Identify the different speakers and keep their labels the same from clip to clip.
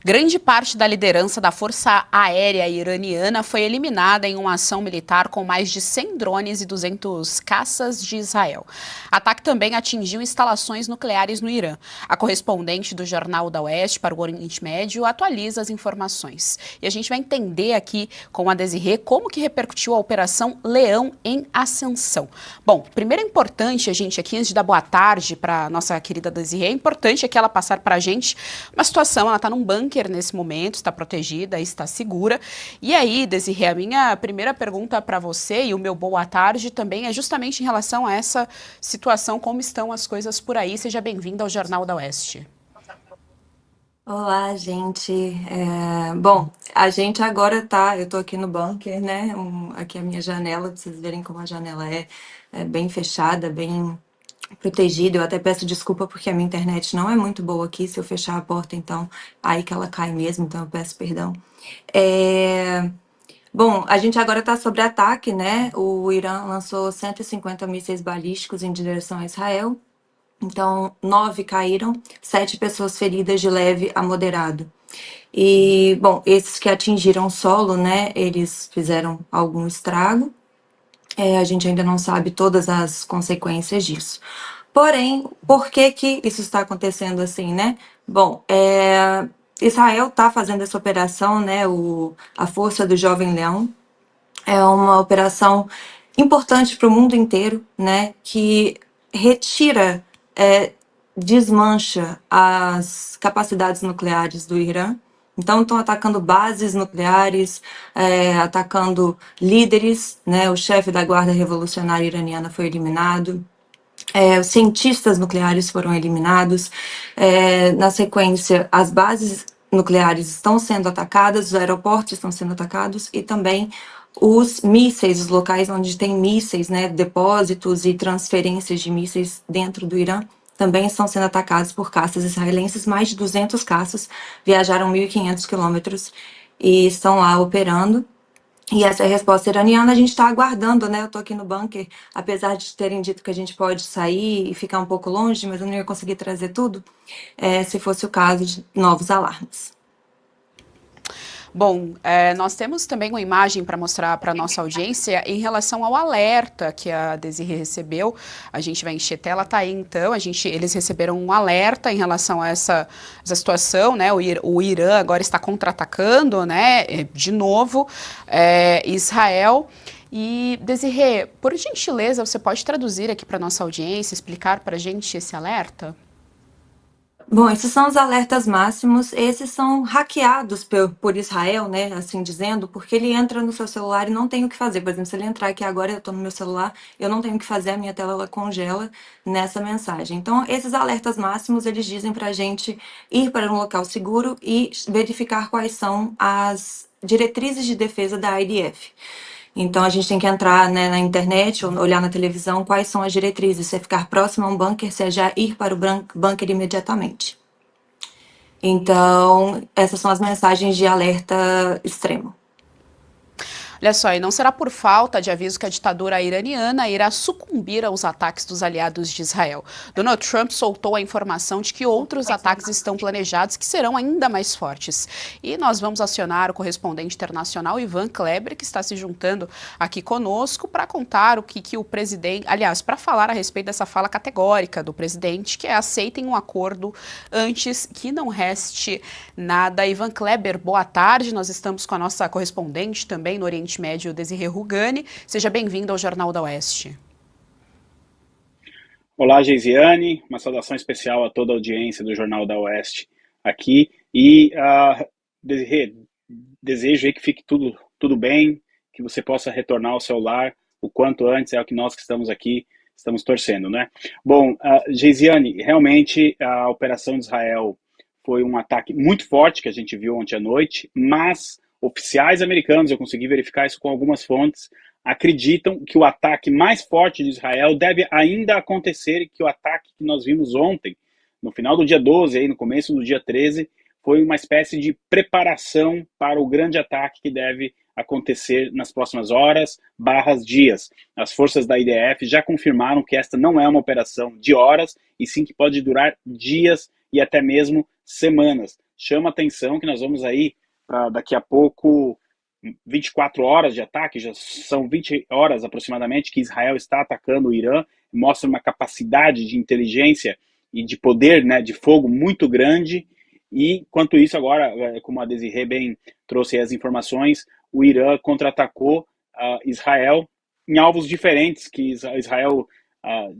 Speaker 1: Grande parte da liderança da Força Aérea Iraniana foi eliminada em uma ação militar com mais de 100 drones e 200 caças de Israel. Ataque também atingiu instalações nucleares no Irã. A correspondente do Jornal da Oeste para o Oriente Médio atualiza as informações. E a gente vai entender aqui com a Desirê como que repercutiu a Operação Leão em Ascensão. Bom, primeiro é importante a gente aqui, antes de dar boa tarde para a nossa querida Desirê, é importante aqui ela passar para a gente uma situação, ela está num bunker nesse momento, está protegida, está segura. E aí, Desirê, a minha primeira pergunta para você e o meu boa tarde também é justamente em relação a essa situação, como estão as coisas por aí. Seja bem-vinda ao Jornal da Oeste.
Speaker 2: Olá, gente. Bom, a gente agora tá. Eu tô aqui no bunker, né? Aqui é a minha janela, pra vocês verem como a janela é bem fechada, bem protegida. Eu até peço desculpa porque a minha internet não é muito boa aqui. Se eu fechar a porta, então aí que ela cai mesmo, então eu peço perdão. É, Bom, a gente agora está sobre ataque, né? O Irã lançou 150 mísseis balísticos em direção a Israel. Então, 9 caíram, 7 pessoas feridas de leve a moderado. E, bom, esses que atingiram o solo, né, eles fizeram algum estrago. A gente ainda não sabe todas as consequências disso. Porém, por que que isso está acontecendo assim, né? Bom, Israel está fazendo essa operação, né, a Força do Jovem Leão. É uma operação importante para o mundo inteiro, né, que retira, é, desmancha as capacidades nucleares do Irã. Então, estão atacando bases nucleares, atacando líderes, né? O chefe da Guarda Revolucionária Iraniana foi eliminado. Os cientistas nucleares foram eliminados. Na sequência, as bases nucleares estão sendo atacadas, os aeroportos estão sendo atacados e também os mísseis, os locais onde tem mísseis, né, depósitos e transferências de mísseis dentro do Irã, também estão sendo atacados por caças israelenses. Mais de 200 caças viajaram 1.500 quilômetros e estão lá operando. E essa é a resposta iraniana, a gente está aguardando, né? Eu estou aqui no bunker, apesar de terem dito que a gente pode sair e ficar um pouco longe, mas eu não ia conseguir trazer tudo, se fosse o caso de novos alarmes.
Speaker 1: Bom, nós temos também uma imagem para mostrar para a nossa audiência em relação ao alerta que a Desirê recebeu. A gente vai encher tela, tá aí então. Eles receberam um alerta em relação a essa situação, né? O Irã agora está contra-atacando, né? De novo, Israel. E, Desirê, por gentileza, você pode traduzir aqui para a nossa audiência, explicar para a gente esse alerta?
Speaker 2: Bom, esses são os alertas máximos. Esses são hackeados por Israel, né? Assim dizendo, porque ele entra no seu celular e não tem o que fazer. Por exemplo, se ele entrar aqui agora, eu estou no meu celular, eu não tenho o que fazer, a minha tela ela congela nessa mensagem. Então, esses alertas máximos, eles dizem para a gente ir para um local seguro e verificar quais são as diretrizes de defesa da IDF. Então a gente tem que entrar, né, na internet ou olhar na televisão quais são as diretrizes. Se é ficar próximo a um bunker, se é já ir para o bunker imediatamente. Então, essas são as mensagens de alerta extremo.
Speaker 1: Olha só, e não será por falta de aviso que a ditadura iraniana irá sucumbir aos ataques dos aliados de Israel. Donald Trump soltou a informação de que outros ataques estão planejados que serão ainda mais fortes. E nós vamos acionar o correspondente internacional Ivan Kleber, que está se juntando aqui conosco para contar o que o presidente, aliás, para falar a respeito dessa fala categórica do presidente, que é aceitem um acordo antes que não reste nada. Ivan Kleber, boa tarde. Nós estamos com a nossa correspondente também no Oriente Médio, Desirê Rugani. Seja bem-vindo ao Jornal da Oeste.
Speaker 3: Olá, Geisiane. Uma saudação especial a toda a audiência do Jornal da Oeste aqui. E, Desirê, desejo aí que fique tudo bem, que você possa retornar ao seu lar o quanto antes, é o que nós que estamos aqui estamos torcendo, né? Bom, Geisiane, realmente a operação de Israel foi um ataque muito forte que a gente viu ontem à noite, mas oficiais americanos, eu consegui verificar isso com algumas fontes, acreditam que o ataque mais forte de Israel deve ainda acontecer, que o ataque que nós vimos ontem, no final do dia 12, aí, no começo do dia 13, foi uma espécie de preparação para o grande ataque que deve acontecer nas próximas horas, dias. As forças da IDF já confirmaram que esta não é uma operação de horas, e sim que pode durar dias e até mesmo semanas. chama atenção que nós vamos aí para daqui a pouco 24 horas de ataque, já são 20 horas aproximadamente que Israel está atacando o Irã, mostra uma capacidade de inteligência e de poder, né, de fogo muito grande. E, enquanto isso, agora, como a Desirê bem trouxe as informações, o Irã contra-atacou Israel em alvos diferentes, que Israel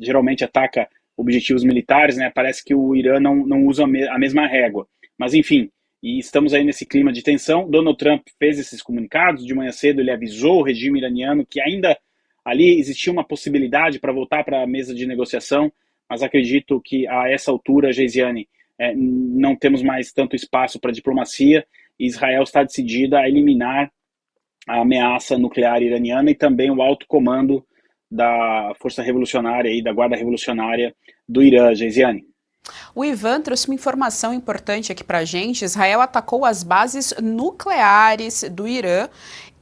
Speaker 3: geralmente ataca objetivos militares, né? Parece que o Irã não usa a mesma régua. Mas, enfim, e estamos aí nesse clima de tensão. Donald Trump fez esses comunicados, de manhã cedo ele avisou o regime iraniano que ainda ali existia uma possibilidade para voltar para a mesa de negociação, mas acredito que a essa altura, Geisiane, não temos mais tanto espaço para diplomacia, e Israel está decidida a eliminar a ameaça nuclear iraniana e também o alto comando da Força Revolucionária e da Guarda Revolucionária do Irã, Geisiane.
Speaker 1: O Ivan trouxe uma informação importante aqui para a gente. Israel atacou as bases nucleares do Irã.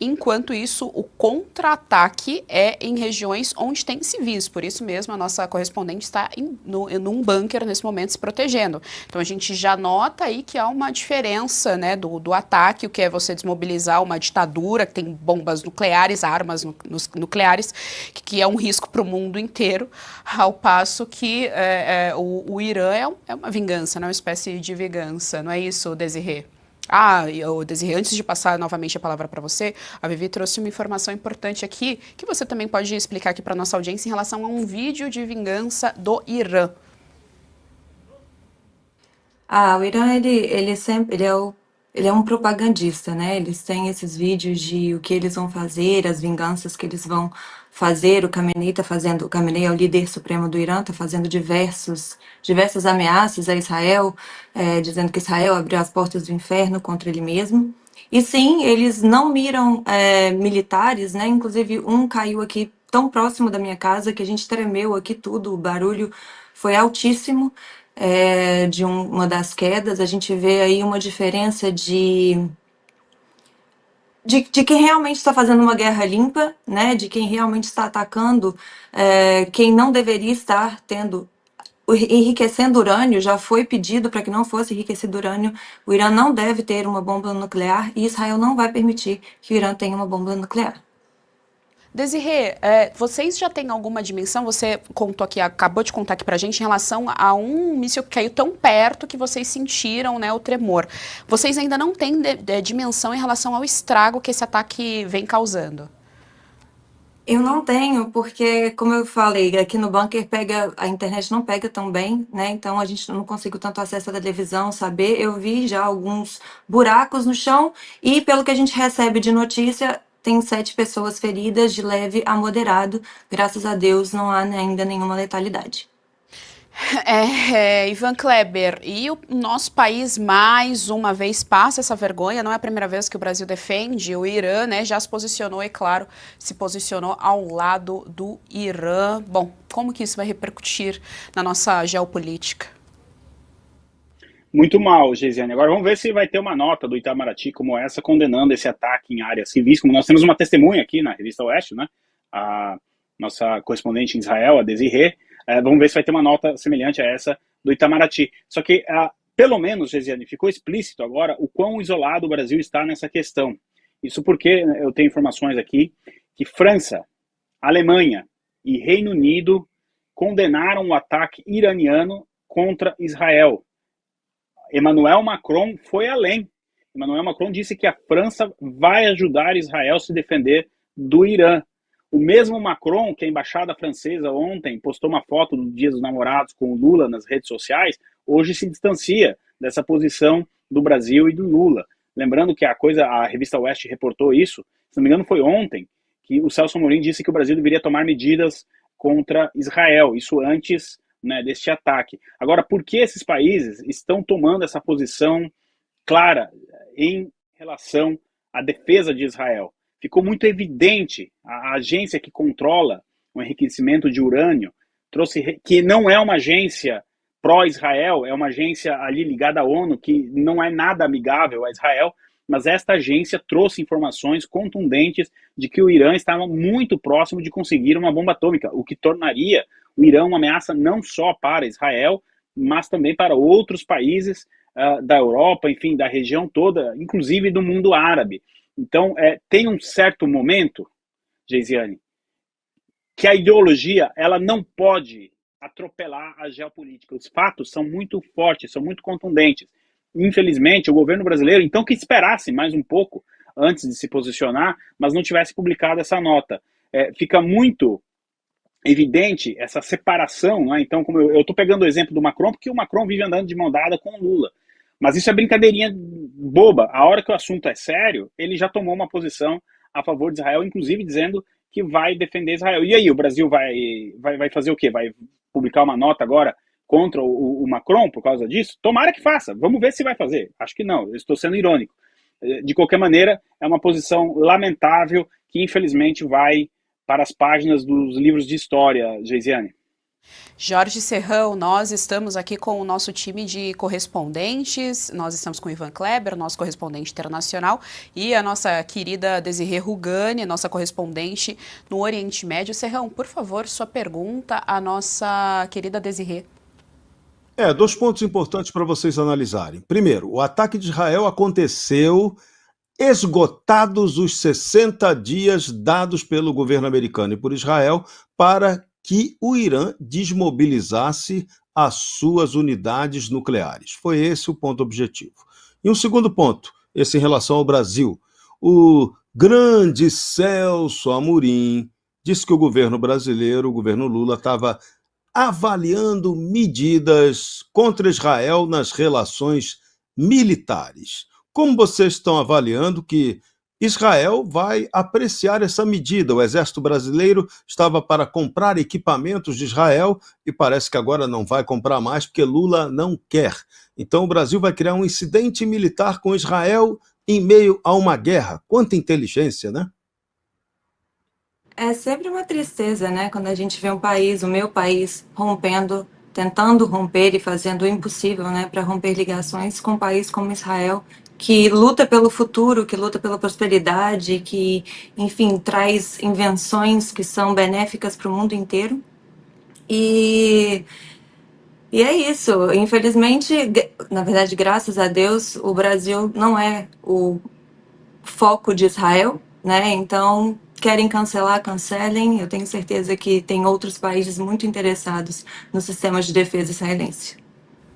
Speaker 1: Enquanto isso, o contra-ataque é em regiões onde tem civis. Por isso mesmo, a nossa correspondente está num bunker nesse momento se protegendo. Então, a gente já nota aí que há uma diferença, né, do ataque, o que é você desmobilizar uma ditadura que tem bombas nucleares, armas nucleares, que é um risco para o mundo inteiro, ao passo que o Irã é uma vingança, né, uma espécie de vingança. Não é isso, Desirê? Desirê, antes de passar novamente a palavra para você, a Vivi trouxe uma informação importante aqui, que você também pode explicar aqui para nossa audiência em relação a um vídeo de vingança do Irã.
Speaker 2: O Irã, ele é um propagandista, né? Eles têm esses vídeos de o que eles vão fazer, as vinganças que eles vão fazer. O Khamenei é o líder supremo do Irã, está fazendo diversas ameaças a Israel, dizendo que Israel abriu as portas do inferno contra ele mesmo. E sim, eles não miram militares, né? Inclusive, um caiu aqui tão próximo da minha casa que a gente tremeu aqui tudo, o barulho foi altíssimo. De uma das quedas, a gente vê aí uma diferença de quem realmente está fazendo uma guerra limpa, né? De quem realmente está atacando quem não deveria estar enriquecendo urânio. Já foi pedido para que não fosse enriquecido urânio. O Irã não deve ter uma bomba nuclear e Israel não vai permitir que o Irã tenha uma bomba nuclear.
Speaker 1: Desirê, vocês já têm alguma dimensão? Você acabou de contar aqui pra gente em relação a um míssil que caiu tão perto que vocês sentiram, né, o tremor. Vocês ainda não têm dimensão em relação ao estrago que esse ataque vem causando?
Speaker 2: Eu não tenho, porque, como eu falei, aqui no bunker a internet não pega tão bem, né? Então a gente não consegue tanto acesso à televisão, saber. Eu vi já alguns buracos no chão e, pelo que a gente recebe de notícia, tem 7 pessoas feridas de leve a moderado. Graças a Deus não há ainda nenhuma letalidade.
Speaker 1: Ivan Kleber, e o nosso país mais uma vez passa essa vergonha. Não é a primeira vez que o Brasil defende o Irã, né? Já se posicionou, e claro, se posicionou ao lado do Irã. Bom, como que isso vai repercutir na nossa geopolítica?
Speaker 3: Muito mal, Geisiane. Agora vamos ver se vai ter uma nota do Itamaraty como essa, condenando esse ataque em áreas civis, como nós temos uma testemunha aqui na Revista Oeste, né? A nossa correspondente em Israel, a Desirê. Vamos ver se vai ter uma nota semelhante a essa do Itamaraty. Só que, pelo menos, Geisiane, ficou explícito agora o quão isolado o Brasil está nessa questão. Isso porque eu tenho informações aqui que França, Alemanha e Reino Unido condenaram o ataque iraniano contra Israel. Emmanuel Macron foi além. Emmanuel Macron disse que a França vai ajudar Israel a se defender do Irã. O mesmo Macron, que a embaixada francesa ontem postou uma foto do Dia dos Namorados com o Lula nas redes sociais, hoje se distancia dessa posição do Brasil e do Lula. Lembrando que a Revista Oeste reportou isso, se não me engano foi ontem, que o Celso Amorim disse que o Brasil deveria tomar medidas contra Israel, isso antes, né, deste ataque. Agora, por que esses países estão tomando essa posição clara em relação à defesa de Israel? Ficou muito evidente, a agência que controla o enriquecimento de urânio trouxe que não é uma agência pró-Israel, é uma agência ali ligada à ONU que não é nada amigável a Israel, mas esta agência trouxe informações contundentes de que o Irã estava muito próximo de conseguir uma bomba atômica, o que tornaria o Irã uma ameaça não só para Israel, mas também para outros países da Europa, enfim, da região toda, inclusive do mundo árabe. Então, tem um certo momento, Geisiane, que a ideologia ela não pode atropelar a geopolítica. Os fatos são muito fortes, são muito contundentes. Infelizmente, o governo brasileiro, então, que esperasse mais um pouco antes de se posicionar, mas não tivesse publicado essa nota. Fica muito evidente essa separação, né? Então, como eu estou pegando o exemplo do Macron, porque o Macron vive andando de mão dada com o Lula. Mas isso é brincadeirinha boba. A hora que o assunto é sério, ele já tomou uma posição a favor de Israel, inclusive dizendo que vai defender Israel. E aí, o Brasil vai fazer o quê? Vai publicar uma nota agora contra o Macron por causa disso? Tomara que faça. Vamos ver se vai fazer. Acho que não. Eu estou sendo irônico. De qualquer maneira, é uma posição lamentável que, infelizmente, vai para as páginas dos livros de história, Geisiane.
Speaker 1: Jorge Serrão, nós estamos aqui com o nosso time de correspondentes, nós estamos com o Ivan Kleber, nosso correspondente internacional, e a nossa querida Desirê Rugani, nossa correspondente no Oriente Médio. Serrão, por favor, sua pergunta à nossa querida Desirê.
Speaker 4: 2 pontos importantes para vocês analisarem. Primeiro, o ataque de Israel aconteceu esgotados os 60 dias dados pelo governo americano e por Israel para que o Irã desmobilizasse as suas unidades nucleares. Foi esse o ponto objetivo. E um segundo ponto, esse em relação ao Brasil. O grande Celso Amorim disse que o governo brasileiro, o governo Lula, estava avaliando medidas contra Israel nas relações militares. Como vocês estão avaliando que Israel vai apreciar essa medida? O Exército Brasileiro estava para comprar equipamentos de Israel e parece que agora não vai comprar mais porque Lula não quer. Então o Brasil vai criar um incidente militar com Israel em meio a uma guerra. Quanta inteligência, né?
Speaker 2: É sempre uma tristeza, né? Quando a gente vê um país, o meu país, rompendo, tentando romper e fazendo o impossível, né, para romper ligações com um país como Israel, que luta pelo futuro, que luta pela prosperidade, que, enfim, traz invenções que são benéficas para o mundo inteiro. E é isso. Infelizmente, na verdade, graças a Deus, o Brasil não é o foco de Israel, né? Então, querem cancelar, cancelem. Eu tenho certeza que tem outros países muito interessados no sistema de defesa israelense.